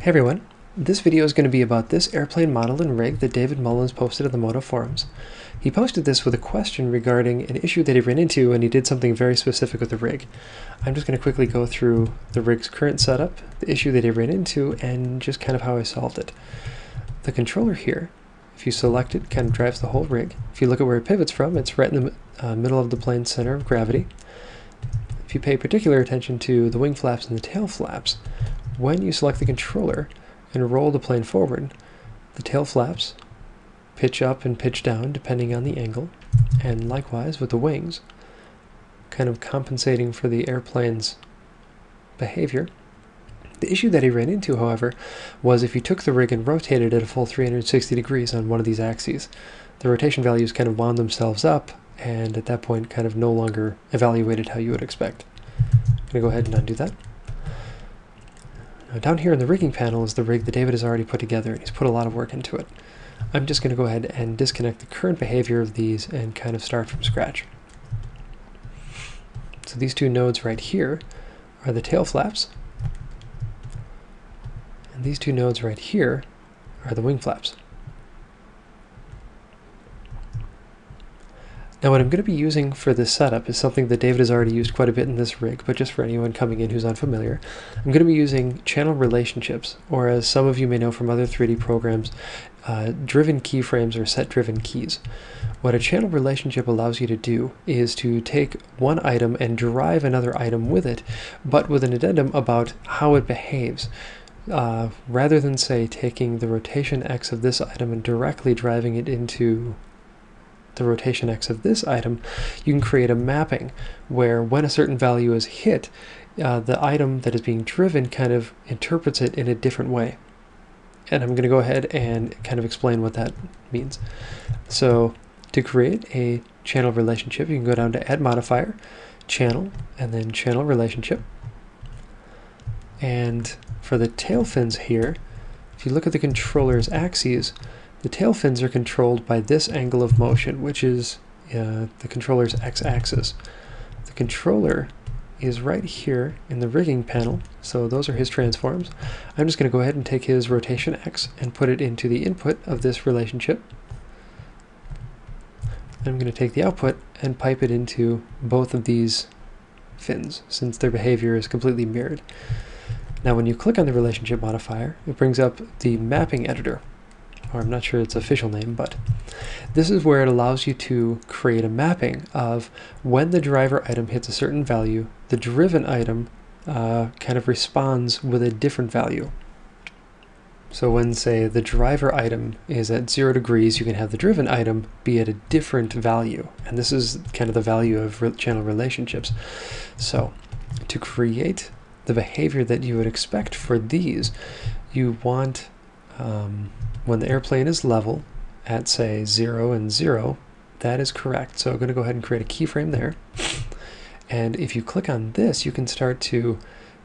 Hey everyone, this video is going to be about this airplane model and rig that David Mullins posted on the Modo forums. He posted this with a question regarding an issue that he ran into, and he did something very specific with the rig. I'm just going to quickly go through the rig's current setup, the issue that he ran into, and just kind of how I solved it. The controller here, if you select it, kind of drives the whole rig. If you look at where it pivots from, it's right in the middle of the plane's center of gravity. If you pay particular attention to the wing flaps and the tail flaps, when you select the controller and roll the plane forward, the tail flaps pitch up and pitch down depending on the angle, and likewise with the wings, kind of compensating for the airplane's behavior. The issue that he ran into, however, was if you took the rig and rotated it a full 360 degrees on one of these axes, the rotation values kind of wound themselves up, and at that point kind of no longer evaluated how you would expect. I'm going to go ahead and undo that. Now down here in the rigging panel is the rig that David has already put together, and he's put a lot of work into it. I'm just going to go ahead and disconnect the current behavior of these and kind of start from scratch. So these two nodes right here are the tail flaps, and these two nodes right here are the wing flaps. Now what I'm going to be using for this setup is something that David has already used quite a bit in this rig, but just for anyone coming in who's unfamiliar, I'm going to be using channel relationships, or as some of you may know from other 3D programs, driven keyframes or set-driven keys. What a channel relationship allows you to do is to take one item and drive another item with it, but with an addendum about how it behaves. Rather than, say, taking the rotation x of this item and directly driving it into the rotation x of this item, you can create a mapping where when a certain value is hit, the item that is being driven kind of interprets it in a different way. And I'm going to go ahead and kind of explain what that means. So to create a channel relationship, you can go down to Add Modifier, Channel, and then Channel Relationship. And for the tail fins here, if you look at the controller's axes, the tail fins are controlled by this angle of motion, which is the controller's x-axis. The controller is right here in the rigging panel, so those are his transforms. I'm just going to go ahead and take his rotation x and put it into the input of this relationship. And I'm going to take the output and pipe it into both of these fins, since their behavior is completely mirrored. Now when you click on the relationship modifier, it brings up the mapping editor. Or I'm not sure its official name, but this is where it allows you to create a mapping of when the driver item hits a certain value, the driven item kind of responds with a different value. So when, say, the driver item is at 0 degrees, you can have the driven item be at a different value. And this is kind of the value of channel relationships. So to create the behavior that you would expect for these, you want when the airplane is level at, say, 0 and 0, that is correct. So I'm going to go ahead and create a keyframe there. And if you click on this, you can start to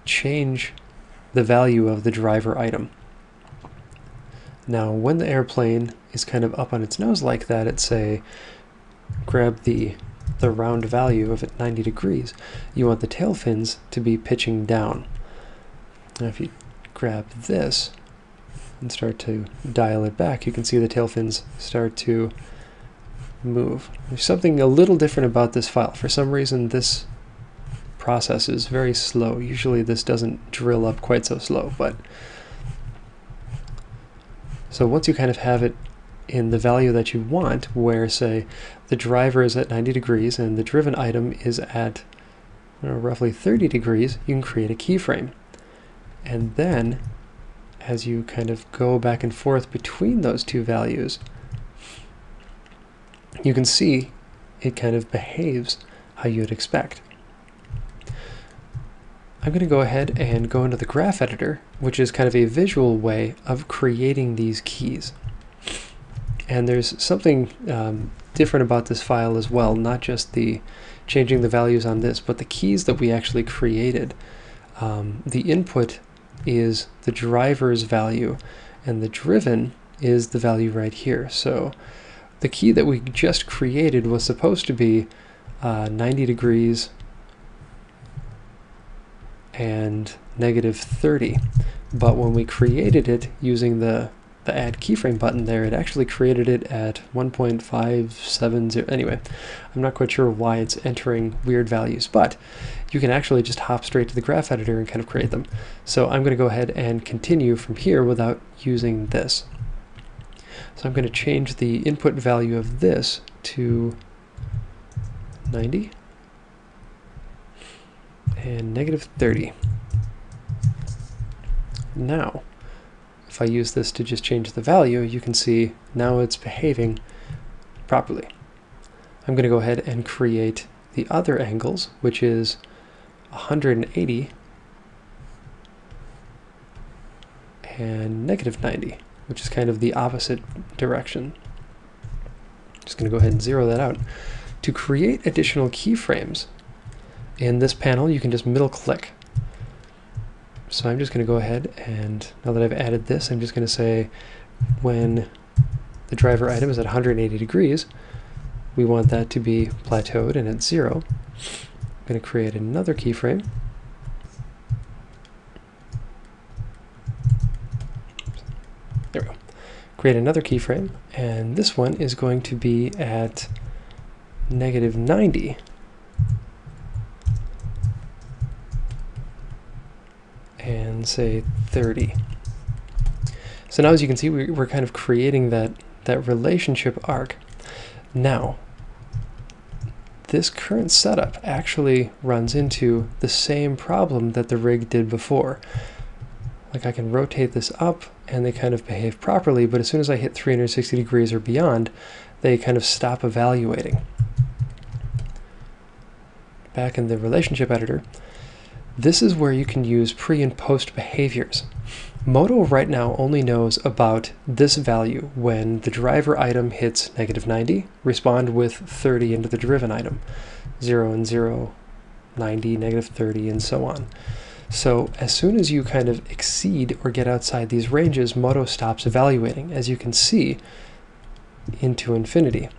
change the value of the driver item. Now, when the airplane is kind of up on its nose like that, at, say, grab the round value of at 90 degrees, you want the tail fins to be pitching down. Now, if you grab this and start to dial it back, you can see the tail fins start to move. There's something a little different about this file. For some reason, this process is very slow. Usually this doesn't drill up quite so slow, but so once you kind of have it in the value that you want, where, say, the driver is at 90 degrees and the driven item is at roughly 30 degrees, you can create a keyframe. And then as you kind of go back and forth between those two values, you can see it kind of behaves how you'd expect. I'm going to go ahead and go into the graph editor, which is kind of a visual way of creating these keys. And there's something different about this file as well, not just the changing the values on this, but the keys that we actually created. The input is the driver's value, and the driven is the value right here. So the key that we just created was supposed to be 90 degrees and -30. but when we created it using the add keyframe button there, it actually created it at 1.570. Anyway, I'm not quite sure why it's entering weird values, but you can actually just hop straight to the graph editor and kind of create them. So I'm going to go ahead and continue from here without using this. So I'm going to change the input value of this to 90 and -30. Now, if I use this to just change the value, you can see now it's behaving properly. I'm going to go ahead and create the other angles, which is 180 and -90, which is kind of the opposite direction. Just going to go ahead and zero that out. To create additional keyframes in this panel, you can just middle click. So I'm just going to go ahead and, now that I've added this, I'm just going to say when the driver item is at 180 degrees, we want that to be plateaued and at 0. I'm going to create another keyframe. There we go. Create another keyframe, and this one is going to be at -90. And say 30. So now, as you can see, we're kind of creating that relationship arc. Now, this current setup actually runs into the same problem that the rig did before. Like, I can rotate this up and they kind of behave properly, but as soon as I hit 360 degrees or beyond, they kind of stop evaluating. Back in the relationship editor, this is where you can use pre and post behaviors. Modo right now only knows about this value. When the driver item hits -90, respond with 30 into the driven item. 0 and 0, 90, -30, and so on. So as soon as you kind of exceed or get outside these ranges, Modo stops evaluating, as you can see, into infinity.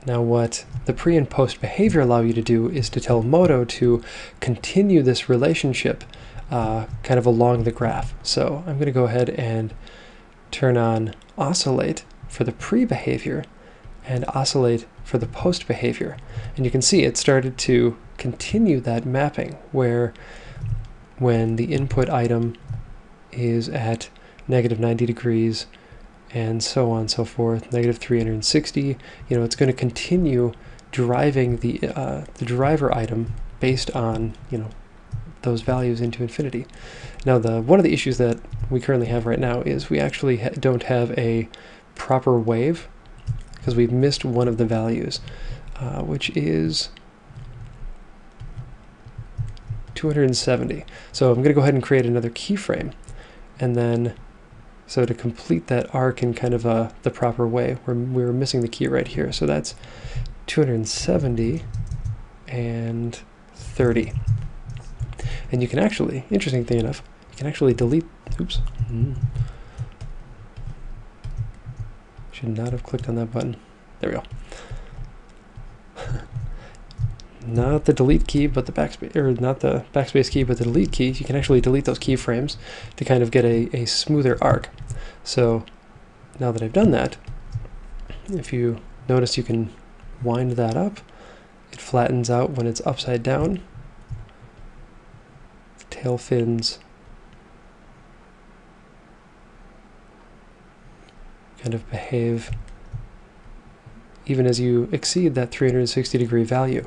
Now, what the pre and post behavior allow you to do is to tell Modo to continue this relationship kind of along the graph. So I'm going to go ahead and turn on oscillate for the pre behavior and oscillate for the post behavior. And you can see it started to continue that mapping, where when the input item is at -90 degrees, and so on and so forth, -360, it's going to continue driving the driver item based on, those values into infinity. Now, one of the issues that we currently have right now is we actually don't have a proper wave, because we've missed one of the values, which is 270. So I'm going to go ahead and create another keyframe, and then so to complete that arc in kind of the proper way, we're missing the key right here. So that's 270 and 30. And you can actually, interesting thing enough, you can actually delete, oops. Should not have clicked on that button. There we go. Not the delete key, but the backspace, or not the backspace key, but the delete key. You can actually delete those keyframes to kind of get a smoother arc. So now that I've done that, if you notice, you can wind that up. It flattens out when it's upside down. The tail fins kind of behave even as you exceed that 360 degree value.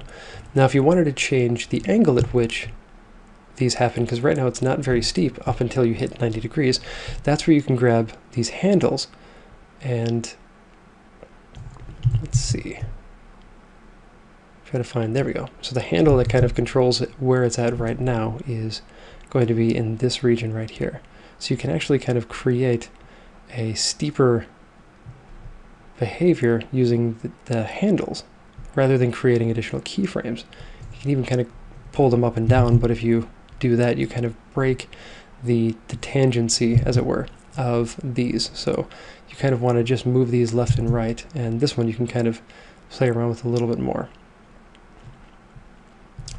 Now, if you wanted to change the angle at which these happen, because right now it's not very steep up until you hit 90 degrees, that's where you can grab these handles and let's see, try to find, there we go. So the handle that kind of controls where it's at right now is going to be in this region right here. So you can actually kind of create a steeper behavior using the handles rather than creating additional keyframes. You can even kind of pull them up and down, but if you do that, you kind of break the tangency, as it were, of these. So you kind of want to just move these left and right, and this one you can kind of play around with a little bit more.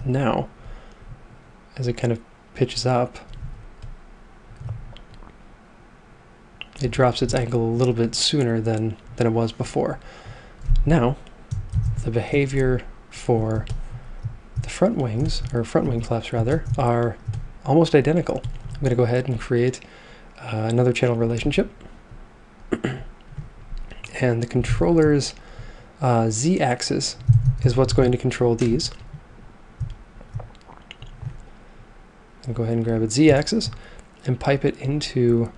Now, as it kind of pitches up, it drops its angle a little bit sooner than it was before. Now, the behavior for the front wings, or front wing flaps rather, are almost identical. I'm going to go ahead and create another channel relationship. And the controller's z-axis is what's going to control these. I'll go ahead and grab its z-axis and pipe it into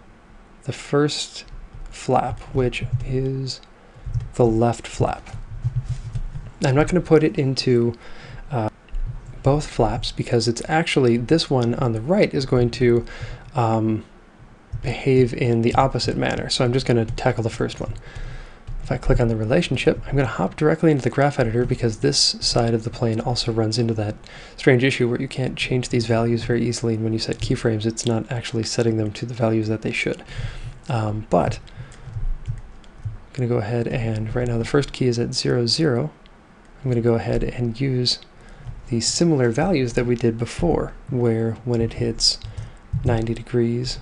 the first flap, which is the left flap. I'm not going to put it into both flaps because it's actually, this one on the right is going to behave in the opposite manner. So I'm just going to tackle the first one. If I click on the relationship, I'm going to hop directly into the graph editor because this side of the plane also runs into that strange issue where you can't change these values very easily, and when you set keyframes, it's not actually setting them to the values that they should. But I'm going to go ahead and, right now the first key is at 0, 0. I'm going to go ahead and use the similar values that we did before, where when it hits 90 degrees,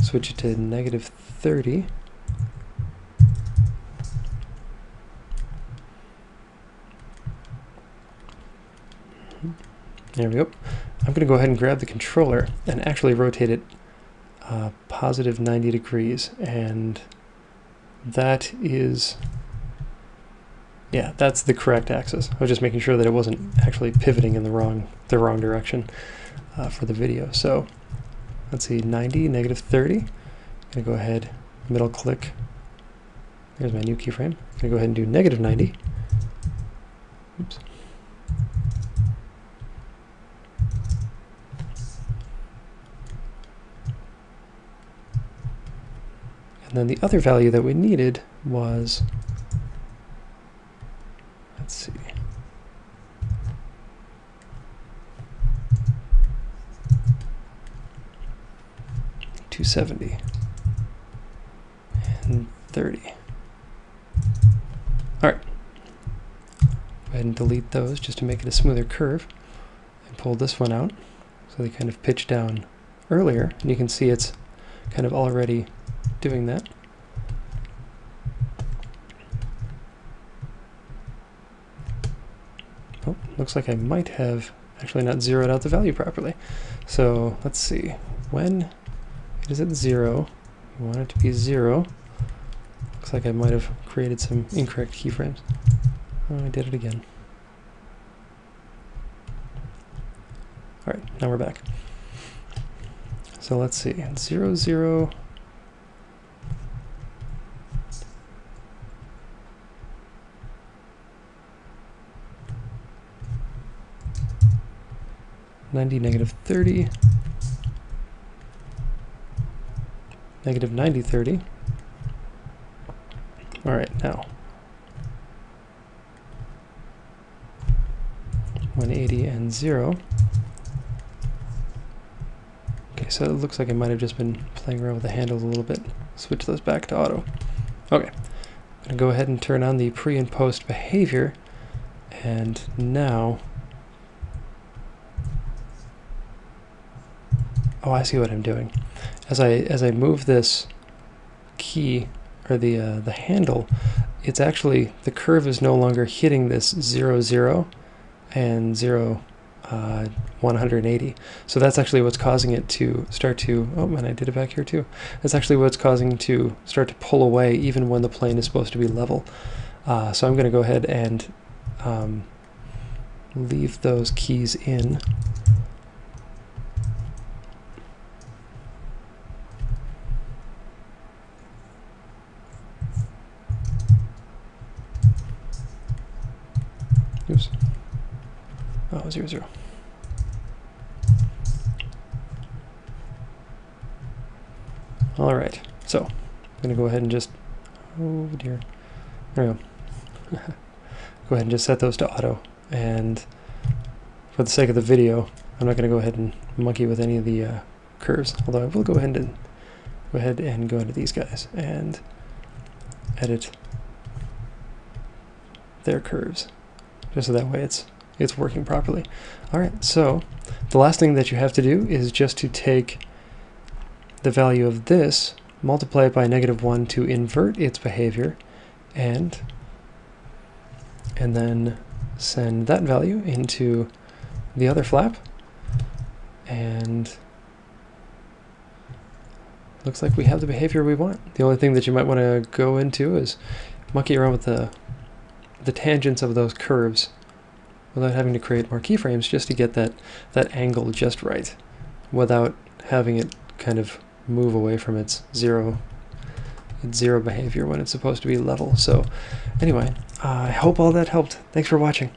switch it to -30. There we go. I'm going to go ahead and grab the controller and actually rotate it positive 90 degrees, and that is, yeah, that's the correct axis. I was just making sure that it wasn't actually pivoting in the wrong direction for the video. So let's see, 90, -30. I'm going to go ahead, middle click. There's my new keyframe. I'm going to go ahead and do -90. Oops. And then the other value that we needed was, let's see, $270 and 30. All right, go ahead and delete those just to make it a smoother curve, and pull this one out so they kind of pitch down earlier, and you can see it's kind of already doing that. Oh, looks like I might have actually not zeroed out the value properly. So let's see, when it is at 0, you want it to be 0. Looks like I might have created some incorrect keyframes. Oh, I did it again. All right, now we're back. So let's see, 0, 0. $90, -30, -90, 30. All right, now 180 and 0. Okay, so it looks like I might have just been playing around with the handles a little bit. Switch those back to auto. Okay, I'm going to go ahead and turn on the pre and post behavior, and now, oh, I see what I'm doing. As I move this key, or the handle, it's actually, the curve is no longer hitting this 0, 0 and 0, 180. So that's actually what's causing it to start to, oh, and I did it back here too. That's actually what's causing it to start to pull away even when the plane is supposed to be level. So I'm going to go ahead and leave those keys in. Oops. Oh, 0, 0. All right, so I'm going to go ahead and just, oh dear, there we go. Go ahead and just set those to auto, and for the sake of the video, I'm not going to go ahead and monkey with any of the curves, although I will go ahead and go into these guys and edit their curves, just so that way it's working properly. All right, so The last thing that you have to do is just to take the value of this, multiply it by -1 to invert its behavior, and then send that value into the other flap, and looks like we have the behavior we want. The only thing that you might want to go into is monkey around with the tangents of those curves without having to create more keyframes, just to get that angle just right without having it kind of move away from its zero behavior when it's supposed to be level. So anyway, I hope all that helped. Thanks for watching.